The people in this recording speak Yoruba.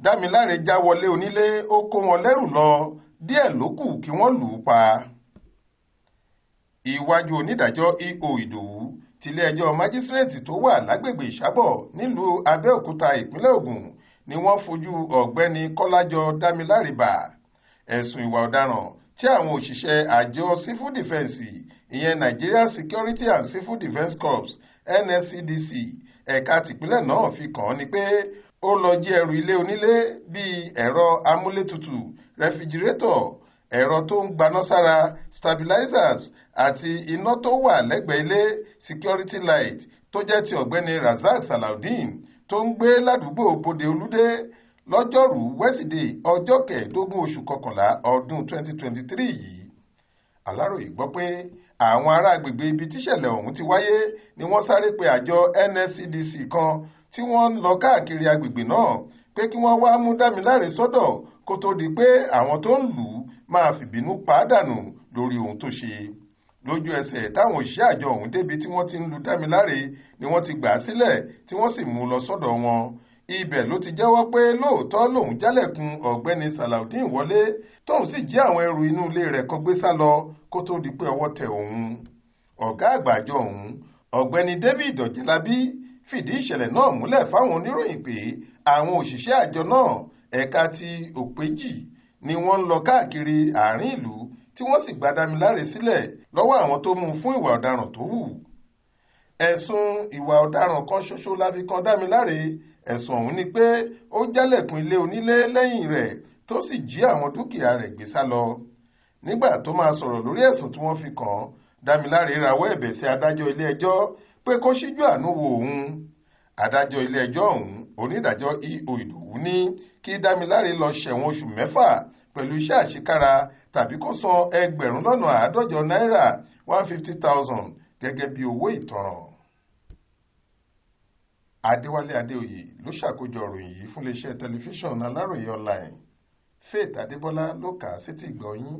Damilare já wọlé onílé ó kó wọn lẹ́rù lọ díẹ̀ ló kù kí wọ́n lù ú pa. Iwájú onídàájọ́ E.O. Ìdòwú tilé-ẹjọ́ májísírèètì tó wà lágbègbè Ìṣàbọ̀ nílùú Abẹ́òkúta ìpínlẹ̀ Ògùn ni wọ́n fojú ọ̀gbẹ́ni Kọ́lájọ Damilare bá ẹ̀sùn ìwà ọ̀daràn tí àwọn òṣìṣẹ́ àjọ civil defence ìyẹn Nigeria Security and Civil Defence Corps NSCDC ẹ̀ka tìpínlẹ̀ náà fi kàn án ni pé ó lọ jí ẹrù ilé onílé bíi ẹ̀rọ amúlétutù rẹfrigirétọ̀, ẹ̀rọ tó ń gbaná sára stabilizers àti iná tó wà lẹ́gbẹ̀ẹ́ ilé security light tó jẹ́ ti ọ̀gbẹ́ni Razak Salaudeen tó ń gbé ládùúgbò Bode Olúdé lọ́jọ́rú wẹ́sídẹ̀ẹ́ ọjọ́ 15 oṣù kọkànlá ọdún 2023 yìí. Aláròyé gbọ́ pé àwọn ará agbègbè ibi tíṣẹ̀lẹ̀ ọ̀hún ti wáyé ni wọ́n sáré pe àjọ NSCDC kan tí wọ́n ń lọ káàkiri agbègbè náà pé kí wọ́n wá mú Damilare sọ́dọ̀ kó tó di pé àwọn tó ń lù ú máa fìbínú pa á dànù lórí ohun tó ṣe. Lójú ẹsẹ̀ táwọn òṣìṣẹ́ àjọ ọ̀hún débi tí wọ́n ti ń lu Damilare ni wọ́n ti gbà á sílẹ̀ tí wọ́n sì mú un lọ sọ́dọ̀ wọn. Ibẹ̀ ló ti jẹ́wọ́ pé lóòótọ́ lòun jálẹ̀kùn ọ̀gbẹ́ni Salaudeen wọlé tóun sì jí àwọn ẹrù inú ilé rẹ̀ kan gbé sá lọ kó tó di pé ọwọ́ tẹ̀ òun. Ọ̀gá àgbà àjọ ọ̀hún ọ̀gbẹ́ni David Ọ̀jẹ̀lábí fìdí ìṣẹ̀lẹ̀ náà múlẹ̀ fáwọn oníròyìn pé àwọn òṣìṣẹ́ àjọ náà ẹ̀ka ti Òpéjì ni wọ́n ń lọ káàkiri àárín ìlú tí wọ́n sì gba Damilare sílẹ̀ lọ́wọ́ àwọn tó mú un fún ìwà ọ̀daràn tó hù. Ẹ̀sùn ìwà ọ̀daràn kan ṣoṣo la fi kan Damilare. Ẹ̀sùn ọ̀hún ni pé ó jálẹ̀kùn ilé onílé lẹ́yìn rẹ̀ tó sì jí àwọn dúkìá rẹ̀ gbé sá lọ. Nígbà tó máa sọ̀rọ̀ lórí ẹ̀sùn tí wọ́n fi kàn án, Damilare rawọ́ ẹ̀bẹ̀ sí adájọ́ ilé-ẹjọ́ pé kó ṣíjú àánú wo òun. Adájọ́ ilé-ẹjọ́ ọ̀hún onídàájọ́ E.O. Ìdòwú ní kí Damilare lọ ṣẹ̀wọ̀n oṣù 6 pẹ̀lú iṣẹ́ àṣekára tàbí kó san náírà 150,000 gẹ́gẹ́ bí owó ìtanràn. Adéwálé Adéoyè ló ṣàkójọ ìròyìn yìí fún iléeṣẹ́ tẹlifíṣàn Aláròyé online. Faith Adébọ́lá ló kà á sétí ìgbọ́ yín.